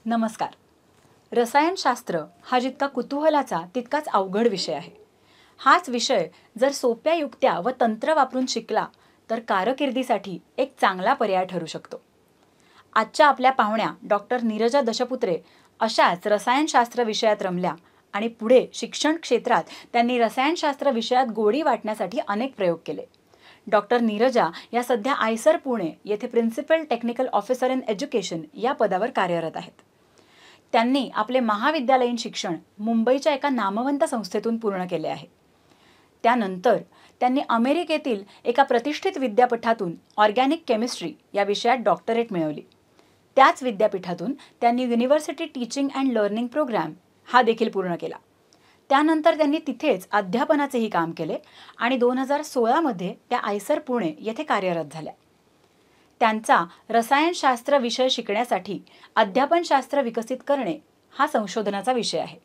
नमस्कार. रसायनशास्त्र हा जितका कुतूहलाचा तितकाच अवघड विषय आहे. हाच विषय जर सोप्या युक्त्या व तंत्र वापरून शिकला तर कारकिर्दीसाठी एक चांगला पर्याय ठरू शकतो. आजच्या आपल्या पाहुण्या डॉक्टर नीरजा दशपुत्रे अशाच रसायनशास्त्र विषयात रमल्या आणि पुढे शिक्षण क्षेत्रात त्यांनी रसायनशास्त्र विषयात गोडी वाटण्यासाठी अनेक प्रयोग केले. डॉक्टर नीरजा या सध्या आयसर पुणे येथे principal technical officer in education या पदावर कार्यरत आहेत. त्यांनी आपले महाविद्यालयीन शिक्षण मुंबईच्या एका नामवंत संस्थेतून पूर्ण केले आहे. त्यानंतर त्यांनी अमेरिकेतील एका प्रतिष्ठित विद्यापीठातून ऑर्गॅनिक केमिस्ट्री या विषयात डॉक्टरेट मिळवली. त्याच विद्यापीठातून त्यांनी university teaching and learning programme हा देखील पूर्ण केला. त्यानंतर त्यांनी तिथेच अध्यापनाचेही काम केले आणि 2016मध्ये त्या आयसर पुणे येथे कार्यरत झाल्या. त्यांचा रसायनशास्त्र विषय शिकण्यासाठी अध्यापनशास्त्र विकसित करणे हा संशोधनाचा विषय आहे.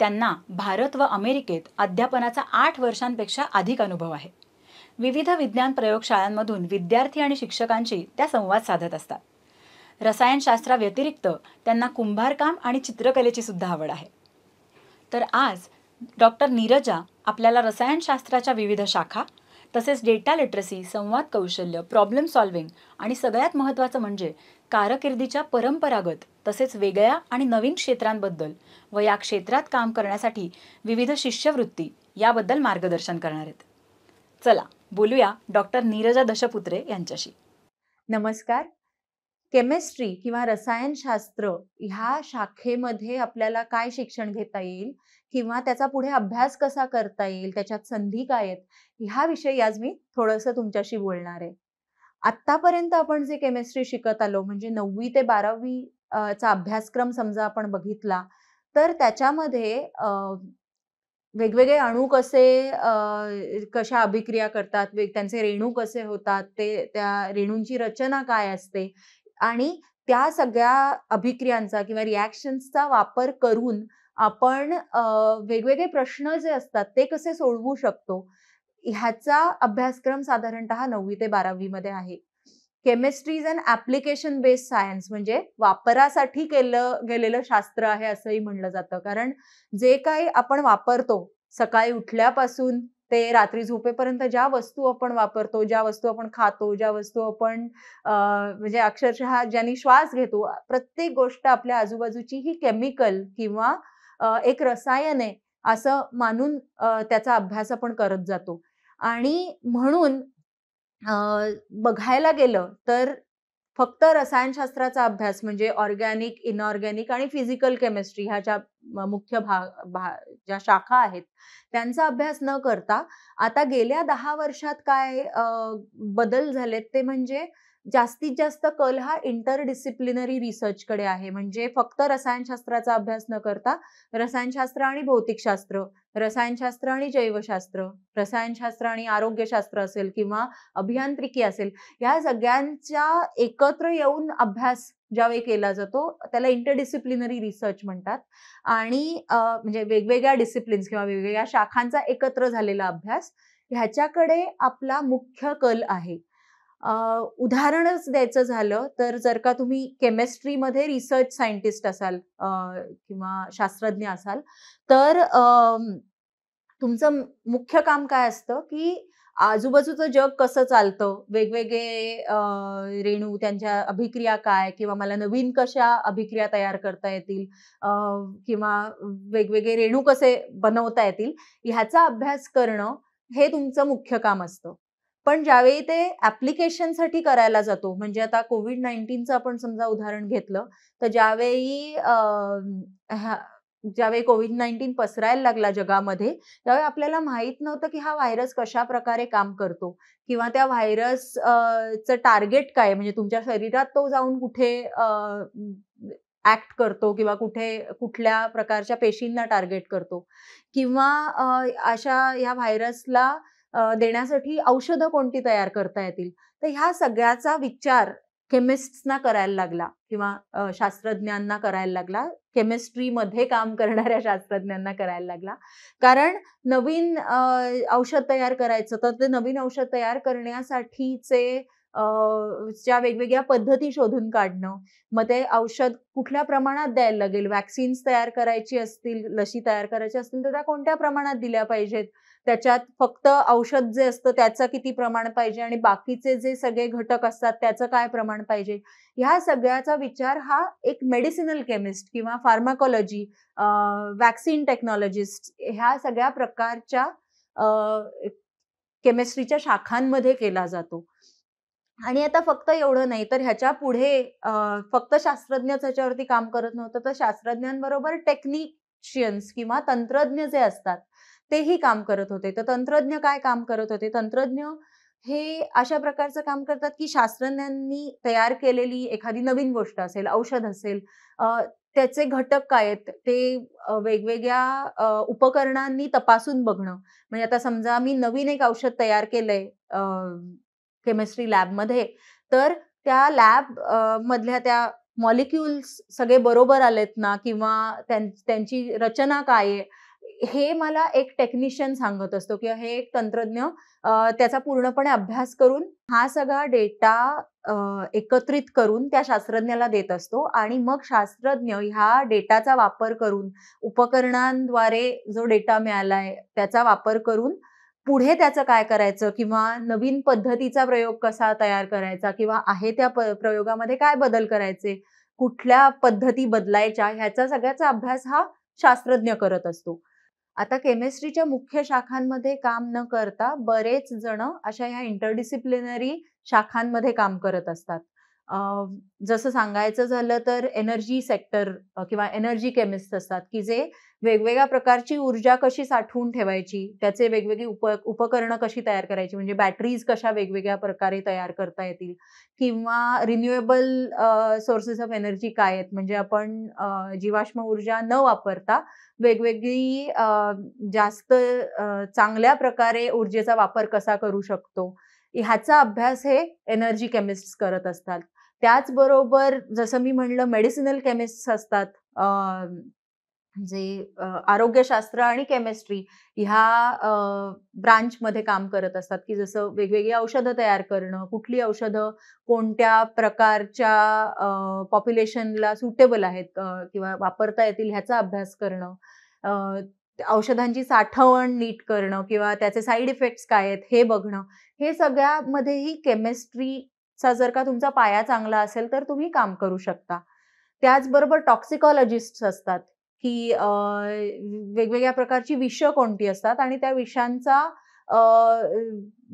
त्यांना भारत व अमेरिकेत अध्यापनाचा 8 वर्षांपेक्षा अधिक अनुभव आहे. विविध विज्ञान प्रयोगशाळांमधून विद्यार्थी आणि शिक्षकांशी त्या संवाद साधत असतात. रसायनशास्त्राव्यतिरिक्त त्यांना कुंभारकाम आणि चित्रकलेची सुद्धा आवड आहे. तर आज डॉक्टर नीरजा आपल्याला रसायनशास्त्राच्या विविध शाखा तसेच डेटा लिटरसी, संवाद कौशल्य, प्रॉब्लेम सॉल्व्हिंग आणि सगळ्यात महत्त्वाचं म्हणजे कारकिर्दीच्या परंपरागत तसेच वेगळ्या आणि नवीन क्षेत्रांबद्दल व या क्षेत्रात काम करण्यासाठी विविध शिष्यवृत्ती याबद्दल मार्गदर्शन करणार आहेत. चला बोलूया डॉक्टर नीरजा दशपुत्रे यांच्याशी. नमस्कार. केमिस्ट्री किंवा रसायनशास्त्र ह्या शाखेमध्ये आपल्याला काय शिक्षण घेता येईल किंवा त्याचा पुढे अभ्यास कसा करता येईल, त्याच्यात संधी काय आहेत, ह्याविषयी आज मी थोडंसं तुमच्याशी बोलणार आहे. आत्तापर्यंत आपण जे केमिस्ट्री शिकत आलो म्हणजे 9वी ते 12वी चा अभ्यासक्रम समजा आपण बघितला तर त्याच्यामध्ये वेगवेगळे अणू कशा अभिक्रिया करतात, त्यांचे रेणू कसे होतात, त्या रेणूंची रचना काय असते आणि त्या सगळ्या अभिक्रियांचा किंवा रिॲक्शन्सचा वापर करून आपण वेगवेगळे प्रश्न जे असतात ते कसे सोडवू शकतो, ह्याचा अभ्यासक्रम साधारणतः 9वी ते 12वी मध्ये आहे. Chemistry is an application based science म्हणजे वापरासाठी केलं गेलेलं शास्त्र आहे असंही म्हणलं जातं. कारण जे काही आपण वापरतो सकाळी उठल्यापासून ते रात्री झोपेपर्यंत ज्या वस्तू आपण वापरतो, ज्या वस्तू आपण खातो, ज्या वस्तू आपण म्हणजे अक्षरशः ज्यांनी श्वास घेतो, प्रत्येक गोष्ट आपल्या आजूबाजूची ही केमिकल किंवा एक रसायन आहे असं मानून त्याचा अभ्यास आपण करत जातो. आणि म्हणून बघायला गेलं तर फक्त रसायनशास्त्राचा अभ्यास म्हणजे ऑर्गॅनिक, इनऑर्गॅनिक आणि फिजिकल केमिस्ट्री ह्या ज्या मुख्य ज्या शाखा आहेत त्यांचा अभ्यास न करता आता गेल्या 10 वर्षात काय बदल झालेत ते म्हणजे जास्तीत जास्त कल हा इंटरडिसिप्लिनरी रिसर्च कडे आहे. म्हणजे फक्त रसायनशास्त्राचा अभ्यास न करता रसायनशास्त्र आणि भौतिकशास्त्र, रसायनशास्त्र आणि जैवशास्त्र, रसायनशास्त्र आणि आरोग्यशास्त्र असेल किंवा अभियांत्रिकी असेल, या सगळ्यांचा एकत्र येऊन अभ्यास ज्यावेळी केला जातो त्याला इंटरडिसिप्लिनरी रिसर्च म्हणतात. आणि म्हणजे वेगवेगळ्या डिसिप्लिन्स किंवा वेगवेगळ्या शाखांचा एकत्र झालेला अभ्यास ह्याच्याकडे आपला मुख्य कल आहे. उदाहरणच द्यायचं झालं तर जर का तुम्ही केमिस्ट्रीमध्ये रिसर्च सायंटिस्ट असाल किंवा शास्त्रज्ञ असाल तर तुमचं मुख्य काम काय असतं की आजूबाजूचं जग कसं चालतं, वेगवेगळे रेणू, त्यांच्या अभिक्रिया काय किंवा मला नवीन कशा अभिक्रिया तयार करता येतील किंवा वेगवेगळे रेणू कसे बनवता येतील ह्याचा अभ्यास करणं हे तुमचं मुख्य काम असतं. पण ज्यावेळी ते ऍप्लिकेशनसाठी करायला जातो म्हणजे आता कोविड-19चं आपण समजा उदाहरण घेतलं तर ज्यावेळी कोविड-19 पसरायला लागला जगामध्ये त्यावेळी आपल्याला माहित नव्हतं की हा व्हायरस कशा प्रकारे काम करतो किंवा त्या व्हायरसचं टार्गेट काय, म्हणजे तुमच्या शरीरात तो जाऊन कुठे ऍक्ट करतो किंवा कुठल्या प्रकारच्या पेशींना टार्गेट करतो किंवा अशा ह्या व्हायरसला देण्यासाठी औषधं कोणती तयार करता येतील. तर ह्या सगळ्याचा विचार केमिस्ट्सना करायला लागला किंवा शास्त्रज्ञांना करायला लागला, केमिस्ट्रीमध्ये काम करणाऱ्या शास्त्रज्ञांना करायला लागला. कारण नवीन औषध तयार करायचं तर ते नवीन औषध तयार करण्यासाठीचे च्या वेगवेगळ्या पद्धती शोधून काढणं. मग ते औषध कुठल्या प्रमाणात द्यायला लागेल, व्हॅक्सिन्स तयार करायची असतील, लसी तयार करायच्या असतील, तर त्या कोणत्या प्रमाणात दिल्या पाहिजेत. त्याच्यात फक्त औषध जे असतं त्याचं किती प्रमाण पाहिजे आणि बाकीचे जे सगळे घटक असतात त्याचं काय प्रमाण पाहिजे. ह्या सगळ्याचा विचार हा एक मेडिसिनल केमिस्ट किंवा फार्माकॉलॉजी, व्हॅक्सिन टेक्नॉलॉजिस्ट ह्या सगळ्या प्रकारच्या केमिस्ट्रीच्या शाखांमध्ये केला जातो. आणि आता फक्त एवढं नाही, तर ह्याच्या पुढे फक्त शास्त्रज्ञच ह्याच्यावरती काम करत नव्हतं, तर शास्त्रज्ञांबरोबर टेक्निशियन्स किंवा तंत्रज्ञ जे असतात, तेही काम करत होते. तर तंत्रज्ञ काय काम करत होते? तंत्रज्ञ हे अशा प्रकारचं काम करतात, की शास्त्रज्ञांनी तयार केलेली एखादी नवीन गोष्ट असेल, औषध असेल, त्याचे घटक काय आहेत? ते वेगवेगळ्या उपकरणांनी तपासून बघणं. म्हणजे आता समजा मी नवीन एक औषध तयार केलंय केमिस्ट्री लॅबमध्ये, तर त्या मधल्या त्या मॉलिक्युल्स सगळे बरोबर आलेत ना किंवा त्यांची रचना काय आहे, हे मला एक टेक्निशियन सांगत असतो किंवा हे एक तंत्रज्ञ त्याचा पूर्णपणे अभ्यास करून हा सगळा डेटा एकत्रित करून त्या शास्त्रज्ञाला देत असतो आणि मग शास्त्रज्ञ ह्या डेटाचा वापर करून, उपकरणांद्वारे जो डेटा मिळालाय त्याचा वापर करून पुढे त्याचं काय करायचं किंवा नवीन पद्धतीचा प्रयोग कसा तयार करायचा किंवा आहे त्या प्रयोगामध्ये काय बदल करायचे, कुठल्या पद्धती बदलायच्या ह्याचा सगळ्याचा अभ्यास हा शास्त्रज्ञ करत असतो. आता केमिस्ट्रीच्या मुख्य शाखांमध्ये काम न करता बरेच जण अशा ह्या इंटरडिसिप्लिनरी शाखांमध्ये काम करत असतात. अ, जसं सांगायचं झालं तर एनर्जी सेक्टर किंवा एनर्जी केमिस्ट असतात, की जे वेगवेगळ्या प्रकारची ऊर्जा कशी साठवून ठेवायची, त्याचे वेगवेगळी उपकरणं कशी तयार करायची, म्हणजे बॅटरीज कशा वेगवेगळ्या प्रकारे तयार करता येतील किंवा रिन्युएबल सोर्सेस ऑफ एनर्जी काय आहेत, म्हणजे आपण जीवाश्म ऊर्जा न वापरता वेगवेगळी जास्त चांगल्या प्रकारे ऊर्जेचा वापर कसा करू शकतो, ह्याचा अभ्यास हे एनर्जी केमिस्ट्स करत असतात. त्याचबरोबर जसं मी म्हणलं मेडिसिनल केमिस्ट्स असतात. जे आरोग्यशास्त्र आणि केमिस्ट्री ह्या ब्रांचमध्ये काम करत असतात, की जसं वेगवेगळी औषधं तयार करणं, कुठली औषधं कोणत्या प्रकारच्या पॉप्युलेशनला सुटेबल आहेत किंवा वापरता येतील ह्याचा अभ्यास करणं. औषधांची साठवण नीट करणं किंवा त्याचे साइड इफेक्ट्स काय आहेत हे बघणं. हे सगळ्यामध्येही केमिस्ट्रीचा जर का तुमचा पाया चांगला असेल, तर तुम्ही काम करू शकता. त्याचबरोबर टॉक्सिकॉलॉजिस्ट्स असतात, की वेगवेगळ्या प्रकारची विषं कोणती असतात आणि त्या विषांचा अ,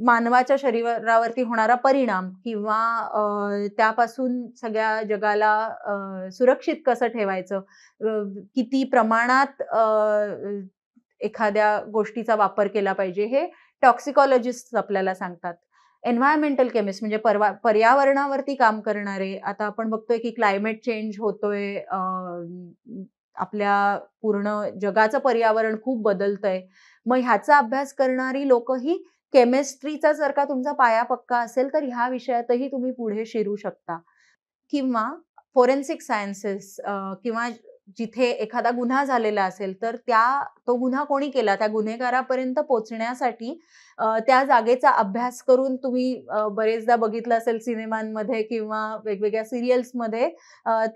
मानवाच्या शरीरावरती होणारा परिणाम किंवा त्यापासून सगळ्या जगाला सुरक्षित कसं ठेवायचं, किती प्रमाणात एखाद्या गोष्टीचा वापर केला पाहिजे, हे टॉक्सिकॉलॉजिस्ट्स आपल्याला सांगतात. एन्व्हायर्नमेंटल केमिस्ट म्हणजे पर्यावरणावरती काम करणारे. आता आपण बघतोय की क्लायमेट चेंज होतोय. आपल्या पूर्ण जगाचं पर्यावरण खूप बदलतंय. मग ह्याचा अभ्यास करणारी लोकही केमिस्ट्रीचा जर का तुमचा पाया पक्का असेल, तर ह्या विषयातही तुम्ही पुढे शिरू शकता. किंवा फोरेन्सिक सायन्सेस किंवा जिथे एखादा गुन्हा झालेला असेल, तर तो गुन्हा कोणी केला, त्या गुन्हेगारापर्यंत पोहोचण्यासाठी त्या जागेचा अभ्यास करून तुम्ही बरेचदा बघितलं असेल सिनेमांमध्ये किंवा वेगवेगळ्या सीरियल्समध्ये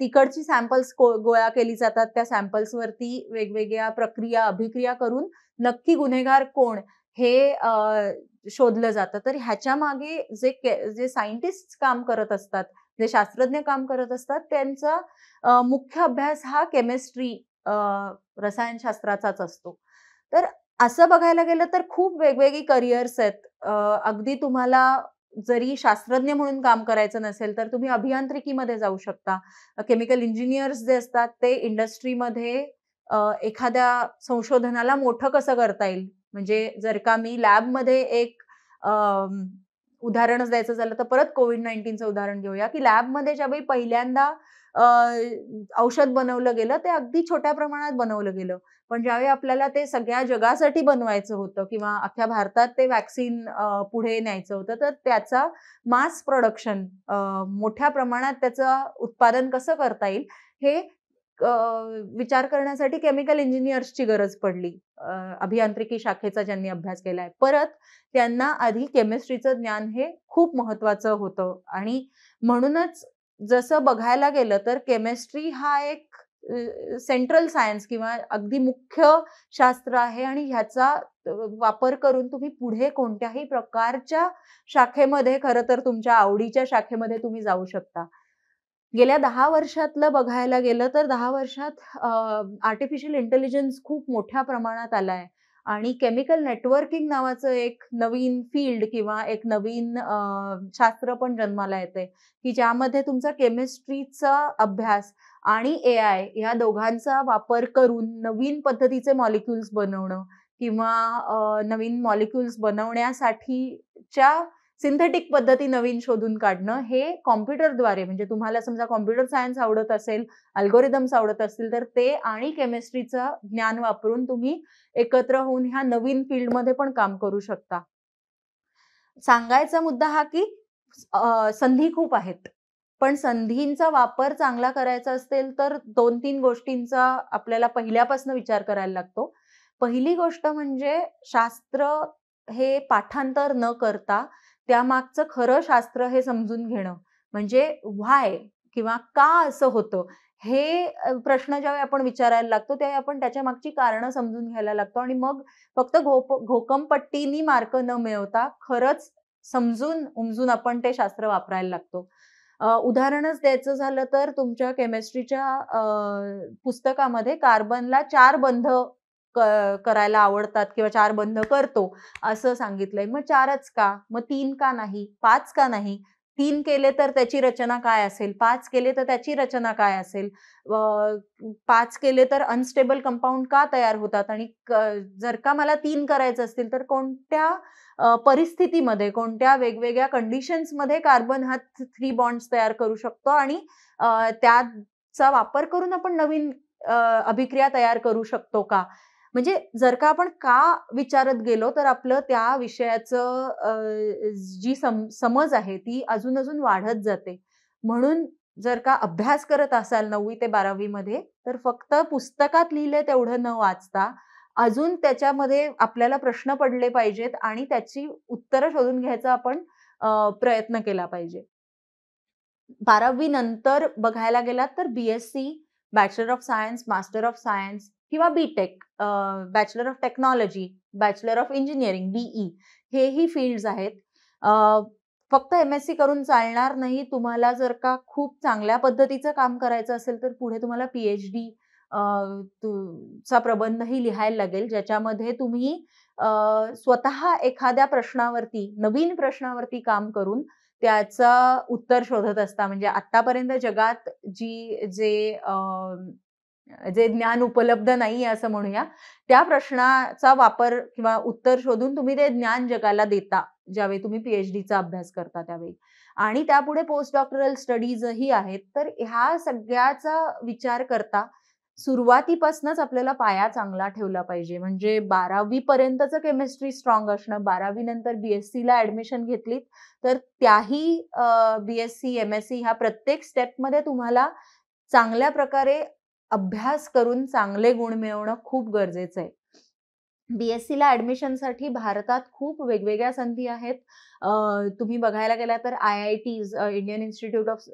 तिकडची सॅम्पल्स गोळा केली जातात. त्या सॅम्पल्सवरती वेगवेगळ्या प्रक्रिया, अभिक्रिया करून नक्की गुन्हेगार कोण हे शोधलं जातं. तर ह्याच्या मागे जे सायंटिस्ट काम करत असतात, जे शास्त्रज्ञ काम करत असतात, त्यांचा मुख्य अभ्यास हा केमिस्ट्री रसायनशास्त्राचाच असतो. तर असं बघायला गेलं तर खूप वेगवेगळी करिअर्स आहेत. अगदी तुम्हाला जरी शास्त्रज्ञ म्हणून काम करायचं नसेल, तर तुम्ही अभियांत्रिकीमध्ये जाऊ शकता. केमिकल इंजिनिअर्स जे असतात ते इंडस्ट्रीमध्ये एखाद्या संशोधनाला मोठं कसं करता येईल, म्हणजे जर का मी लॅबमध्ये एक उदाहरणच द्यायचं झालं तर परत कोविड-19चं उदाहरण घेऊया, की लॅबमध्ये ज्यावेळी पहिल्यांदा अ, औषध बनवलं गेलं, ते अगदी छोट्या प्रमाणात बनवलं गेलं. पण ज्यावेळी आपल्याला ते सगळ्या जगासाठी बनवायचं होतं किंवा अख्ख्या भारतात ते व्हॅक्सिन पुढे न्यायचं होतं, तर त्याचा मास प्रोडक्शन मोठ्या प्रमाणात त्याचं उत्पादन कसं करता येईल, हे विचार करण्यासाठी केमिकल इंजिनियर्सची गरज पडली. अभियांत्रिकी शाखेचा ज्यांनी अभ्यास केलाय. परत त्यांना आधी केमिस्ट्रीचं ज्ञान हे खूप महत्वाचं होतं आणि म्हणूनच जसं बघायला गेलं तर केमिस्ट्री हा एक सेंट्रल सायन्स किंवा अगदी मुख्य शास्त्र आहे आणि ह्याचा वापर करून तुम्ही पुढे कोणत्याही प्रकारच्या शाखेमध्ये खरं तर तुमच्या आवडीच्या शाखेमध्ये तुम्ही जाऊ शकता. गेल्या 10 वर्षातलं बघायला गेलं तर 10 वर्षात आर्टिफिशियल इंटेलिजन्स खूप मोठ्या प्रमाणात आलाय आणि केमिकल नेटवर्किंग नावाचं एक नवीन फील्ड किंवा एक नवीन शास्त्र पण जन्माला येतंय, की ज्यामध्ये तुमचा केमिस्ट्रीचा अभ्यास आणि एआय या दोघांचा वापर करून नवीन पद्धतीचे मॉलिक्युल्स बनवणं किंवा नवीन मॉलिक्युल्स बनवण्यासाठीच्या सिंथेटिक पद्धती नवीन शोधून काढणं हे कॉम्प्युटरद्वारे म्हणजे तुम्हाला समजा कॉम्प्युटर सायन्स आवडत असेल, अल्गोरिदम्स आवडत असतील तर ते आणि केमिस्ट्रीचं ज्ञान वापरून तुम्ही एकत्र होऊन ह्या नवीन फील्डमध्ये पण काम करू शकता. सांगायचा मुद्दा हा की संधी खूप आहेत. पण संधींचा वापर चांगला करायचा असेल तर 2-3 गोष्टींचा आपल्याला पहिल्यापासून विचार करायला लागतो. पहिली गोष्ट म्हणजे शास्त्र हे पाठांतर न करता त्यामागचं खरं शास्त्र हे समजून घेणं. म्हणजे व्हाय किंवा का असं होतं? हे प्रश्न ज्यावेळी आपण विचारायला लागतो, त्यावेळी आपण त्याच्या मागची कारणं समजून घ्यायला लागतो आणि मग फक्त घोकंपट्टीनी मार्क न मिळवता खरंच समजून उमजून आपण ते शास्त्र वापरायला लागतो. उदाहरणच द्यायचं झालं तर तुमच्या केमिस्ट्रीच्या पुस्तकामध्ये कार्बनला 4 बंध करायला आवडतात किंवा 4 बंध करतो असं सांगितलंय. मग 4च का? मग 3 का नाही? 5 का नाही? 3 केले तर त्याची रचना काय असेल? 5 केले तर त्याची रचना काय असेल? 5 केले तर अनस्टेबल कंपाउंड का तयार होतात? आणि जर का मला 3 करायचं असतील तर कोणत्या परिस्थितीमध्ये, कोणत्या वेगवेगळ्या कंडिशन्समध्ये कार्बन हा 3 बॉन्ड्स तयार करू शकतो आणि त्याचा वापर करून आपण नवीन अभिक्रिया तयार करू शकतो का? म्हणजे जर का आपण का विचारत गेलो तर आपलं त्या विषयाचं जी समज आहे ती अजून वाढत जाते. म्हणून जर का अभ्यास करत असाल 9वी ते 12वी मध्ये तर फक्त पुस्तकात लिहिलंय तेवढं न वाचता अजून त्याच्यामध्ये आपल्याला प्रश्न पडले पाहिजेत आणि त्याची उत्तरं शोधून घ्यायचा आपण प्रयत्न केला पाहिजे. 12वी नंतर बघायला गेलात तर BSc, bachelor of science, master of science किंवा BTech, bachelor of technology, bachelor of engineering, BE हेही फील्ड्स आहेत. फक्त एम-एस-सी करून चालणार नाही. तुम्हाला जर का खूप चांगल्या पद्धतीचं काम करायचं असेल तर पुढे तुम्हाला पी-एच-डी चा प्रबंधही लिहायला लागेल, ज्याच्यामध्ये तुम्ही स्वतः एखाद्या प्रश्नावरती, नवीन प्रश्नावरती काम करून त्याचं उत्तर शोधत असता. म्हणजे आत्तापर्यंत जगात जे ज्ञान उपलब्ध नाहीये असं म्हणूया, त्या प्रश्नाचा वापर किंवा उत्तर शोधून तुम्ही ते ज्ञान जगाला देता, ज्यावेळी तुम्ही पी-एच-डीचा अभ्यास करता त्यावेळी. आणि त्यापुढे पोस्ट डॉक्टरल स्टडीजही आहेत. तर ह्या सगळ्याचा विचार करता सुरुवातीपासूनच आपल्याला पाया चांगला ठेवला पाहिजे. म्हणजे 12वी पर्यंतचं केमिस्ट्री स्ट्रॉंग असणं, 12वी नंतर बी-एससीला ॲडमिशन घेतलीत, तर त्याही बी-एससी, एम-एससी ह्या प्रत्येक स्टेपमध्ये तुम्हाला चांगल्या प्रकारे अभ्यास करून चांगले गुण मिळवणं खूप गरजेचं आहे. बी-एससीला ॲडमिशनसाठी भारतात खूप वेगवेगळ्या संधी आहेत. तुम्ही बघायला गेला तर IITs, Indian institute of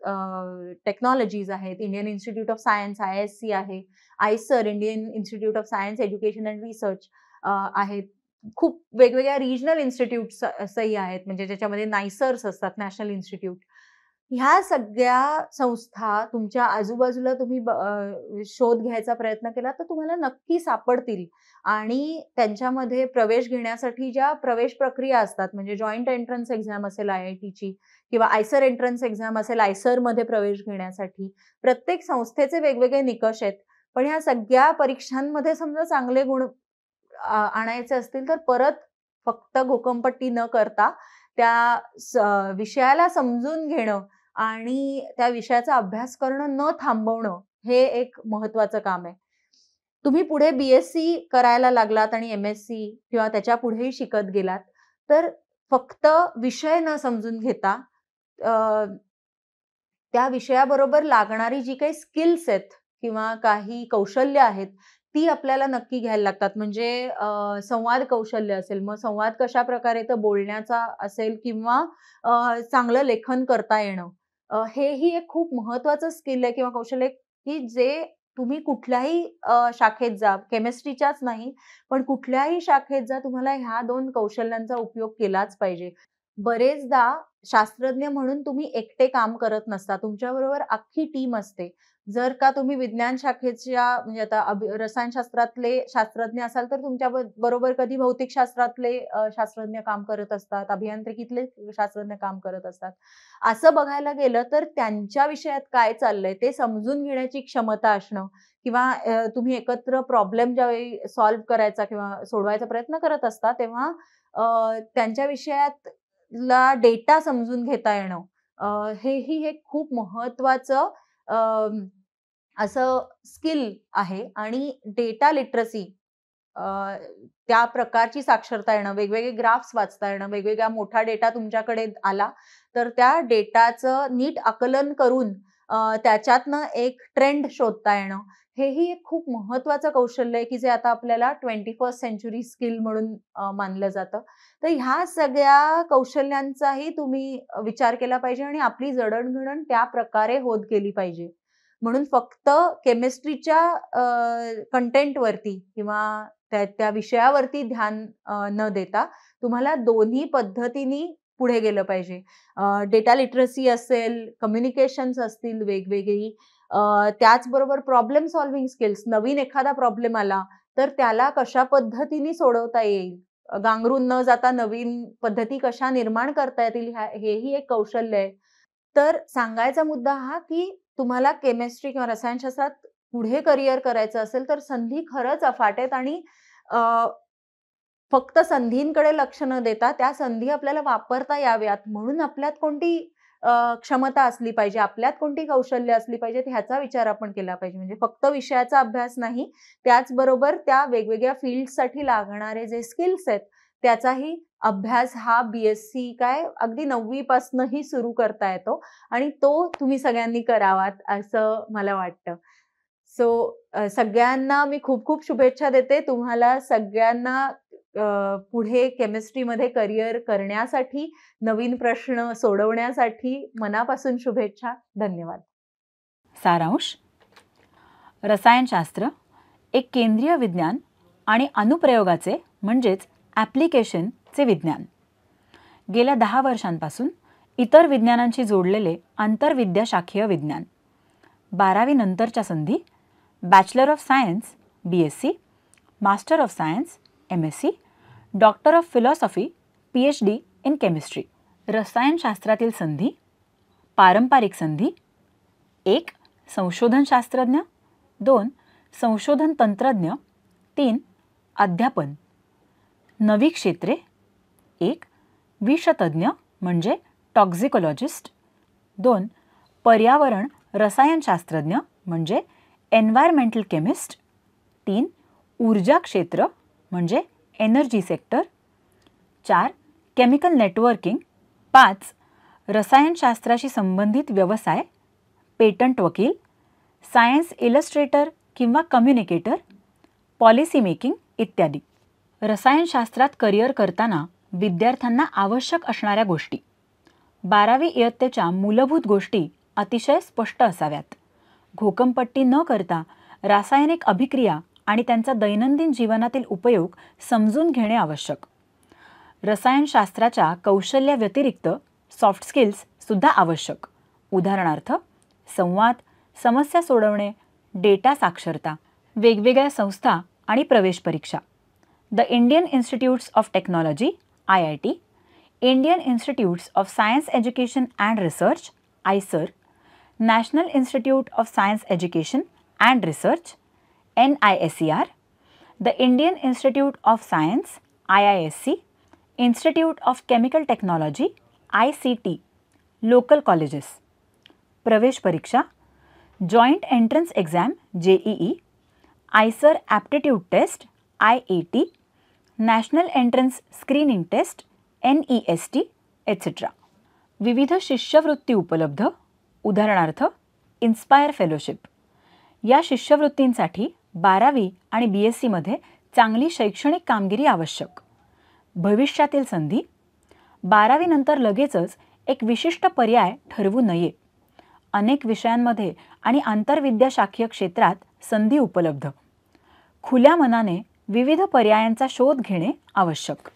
technologies आहेत, Indian institute of science, IISc आहे, IISER, Indian institute of science, education and research आहेत. खूप वेगवेगळ्या रिजनल इन्स्टिट्यूट्स असंही आहेत, म्हणजे ज्याच्यामध्ये नायसर्स असतात, नॅशनल इन्स्टिट्यूट. ह्या सगळ्या संस्था तुमच्या आजूबाजूला तुम्ही शोध घ्यायचा प्रयत्न केला तर तुम्हाला नक्की सापडतील आणि त्यांच्यामध्ये प्रवेश घेण्यासाठी ज्या प्रवेश प्रक्रिया असतात म्हणजे जॉइंट एंट्रन्स एक्झाम असेल आय-आय-टीची किंवा आयसर एंट्रन्स एक्झाम असेल आयसरमध्ये प्रवेश घेण्यासाठी प्रत्येक संस्थेचे वेगवेगळे निकष आहेत. पण ह्या सगळ्या परीक्षांमध्ये समजा चांगले गुण आणायचे असतील तर परत फक्त घोकंपट्टी न करता त्या विषयाला समजून घेणं आणि त्या विषयाचा अभ्यास करणं न थांबवणं हे एक महत्वाचं काम आहे. तुम्ही पुढे बी-एससी करायला लागलात आणि एम-एस-सी किंवा त्याच्या पुढेही शिकत गेलात तर फक्त विषय न समजून घेता त्या विषयाबरोबर लागणारी जी काही स्किल्स आहेत किंवा काही कौशल्य आहेत, ती आपल्याला नक्की घ्यायला लागतात. म्हणजे संवाद कौशल्य असेल, मग संवाद कशाप्रकारे तर बोलण्याचा असेल किंवा चांगलं लेखन करता येणं. हेही एक खूप महत्त्वाचं स्किल आहे किंवा कौशल्य आहे, की जे तुम्ही कुठल्याही शाखेत जा, केमिस्ट्रीच्याच नाही, पण कुठल्याही शाखेत जा, तुम्हाला ह्या 2 कौशल्यांचा उपयोग केलाच पाहिजे. बरेचदा शास्त्रज्ञ म्हणून तुम्ही एकटे काम करत नसता. तुमच्याबरोबर अख्खी टीम असते. जर का तुम्ही विज्ञान शाखेच्या म्हणजे आता रसायनशास्त्रातले शास्त्रज्ञ असाल, तर तुमच्या बरोबर कधी भौतिकशास्त्रातले शास्त्रज्ञ काम करत असतात, अभियांत्रिकीतले शास्त्रज्ञ काम करत असतात. असं बघायला गेलं तर त्यांच्या विषयात काय चाललंय ते समजून घेण्याची क्षमता असणं किंवा तुम्ही एकत्र प्रॉब्लेम ज्यावेळी सॉल्व्ह करायचा किंवा सोडवायचा प्रयत्न करत असता, तेव्हा त्यांच्या विषयातला डेटा समजून घेता येणं हेही एक खूप महत्वाचं असं स्किल आहे आणि डेटा लिटरसी अ, त्या प्रकारची साक्षरता येणं, वेगवेगळे ग्राफ्स वाचता येणं, वेगवेगळा मोठा डेटा तुमच्याकडे आला, तर त्या डेटाचं नीट आकलन करून त्याच्यातनं एक ट्रेंड शोधता येणं, हेही एक खूप महत्वाचं कौशल्य आहे, की जे आता आपल्याला 21st सेंच्युरी स्किल म्हणून मानलं जातं. तर ह्या सगळ्या कौशल्यांचाही तुम्ही विचार केला पाहिजे आणि आपली जडणघडण त्या प्रकारे होत गेली पाहिजे. म्हणून फक्त केमिस्ट्रीच्या कंटेंटवरती किंवा त्या त्या विषयावरती ध्यान न देता तुम्हाला दोन्ही पद्धतीनी पुढे गेलं पाहिजे. डेटा लिटरसी असेल, कम्युनिकेशन्स असतील वेगवेगळी, त्याचबरोबर प्रॉब्लेम सॉल्व्हिंग स्किल्स. नवीन एखादा प्रॉब्लेम आला, तर त्याला कशा पद्धतीने सोडवता येईल, गांगरून न जाता नवीन पद्धती कशा निर्माण करता येतील, हेही एक कौशल्य आहे. तर सांगायचा मुद्दा हा, की तुम्हाला केमिस्ट्री किंवा रसायनशास्त्रात पुढे करियर करायचं असेल, तर संधी खरंच अफाट आहेत आणि अ, फक्त संधींकडे लक्ष न देता त्या संधी आपल्याला वापरता याव्यात म्हणून आपल्यात कोणती क्षमता असली पाहिजे, आपल्यात कोणती कौशल्य असली पाहिजेत ह्याचा विचार आपण केला पाहिजे. म्हणजे फक्त विषयाचा अभ्यास नाही, त्याचबरोबर त्या वेगवेगळ्या फील्ड्ससाठी लागणारे जे स्किल्स आहेत, त्याचाही अभ्यास हा बी-एस-सी काय अगदी 9वी पासनंही सुरू करता येतो आणि तो तुम्ही सगळ्यांनी करावात असं मला वाटतं. सो सगळ्यांना मी खूप खूप शुभेच्छा देते. तुम्हाला सगळ्यांना पुढे केमिस्ट्रीमध्ये करियर करण्यासाठी, नवीन प्रश्न सोडवण्यासाठी मनापासून शुभेच्छा. धन्यवाद. सारांश. रसायनशास्त्र एक केंद्रीय विज्ञान आणि अनुप्रयोगाचे म्हणजेच ॲप्लिकेशनचे विज्ञान. गेल्या 10 वर्षांपासून इतर विज्ञानांशी जोडलेले आंतरविद्याशाखीय विज्ञान. 12वी नंतरच्या संधी bachelor of science BSc, master of science MSc, doctor of philosophy PhD in chemistry. रसायनशास्त्रातील संधी: पारंपरिक संधी 1. संशोधन शास्त्रज्ञ 2. संशोधन तंत्रज्ञ 3. अध्यापन. नवी क्षेत्रे: 1. विषतज्ञ म्हणजे टॉक्झिकोलॉजिस्ट 2. पर्यावरण रसायनशास्त्रज्ञ म्हणजे एन्व्हायरमेंटल केमिस्ट 3. ऊर्जा क्षेत्र म्हणजे एनर्जी सेक्टर 4. Chemical networking 5. रसायनशास्त्राशी संबंधित व्यवसाय, पेटंट वकील, सायन्स इलस्ट्रेटर किंवा कम्युनिकेटर, पॉलिसी मेकिंग इत्यादी. रसायनशास्त्रात करिअर करताना विद्यार्थ्यांना आवश्यक असणाऱ्या गोष्टी: 12वी इयत्तेच्या मूलभूत गोष्टी अतिशय स्पष्ट असाव्यात. घोकंपट्टी न करता रासायनिक अभिक्रिया आणि त्यांचा दैनंदिन जीवनातील उपयोग समजून घेणे आवश्यक. रसायनशास्त्राच्या कौशल्याव्यतिरिक्त सॉफ्ट स्किल्स सुद्धा आवश्यक. उदाहरणार्थ संवाद, समस्या सोडवणे, डेटा साक्षरता, वेगवेगळ्या संस्था आणि प्रवेश परीक्षा. The Indian institutes of technology IIT, Indian institutes of science education and research IISER, national institute of science education and research NISER, the Indian institute of science IISc, institute of chemical technology ICT, local colleges. प्रवेश परीक्षा: joint entrance exam JEE, IISER aptitude test IAT, national entrance screening test NEST etcetera. विविध शिष्यवृत्ती उपलब्ध. उदाहरणार्थ inspire fellowship, या शिष्यवृत्तींसाठी 12वी आणि BSc मध्ये चांगली शैक्षणिक कामगिरी आवश्यक. भविष्यातील संधी. 12वी नंतर लगेचच एक विशिष्ट पर्याय ठरवू नये. अनेक विषयांमध्ये आणि आंतरविद्याशाखीय क्षेत्रात संधी उपलब्ध. खुल्या मनाने विविध पर्यायांचा शोध घेणे आवश्यक.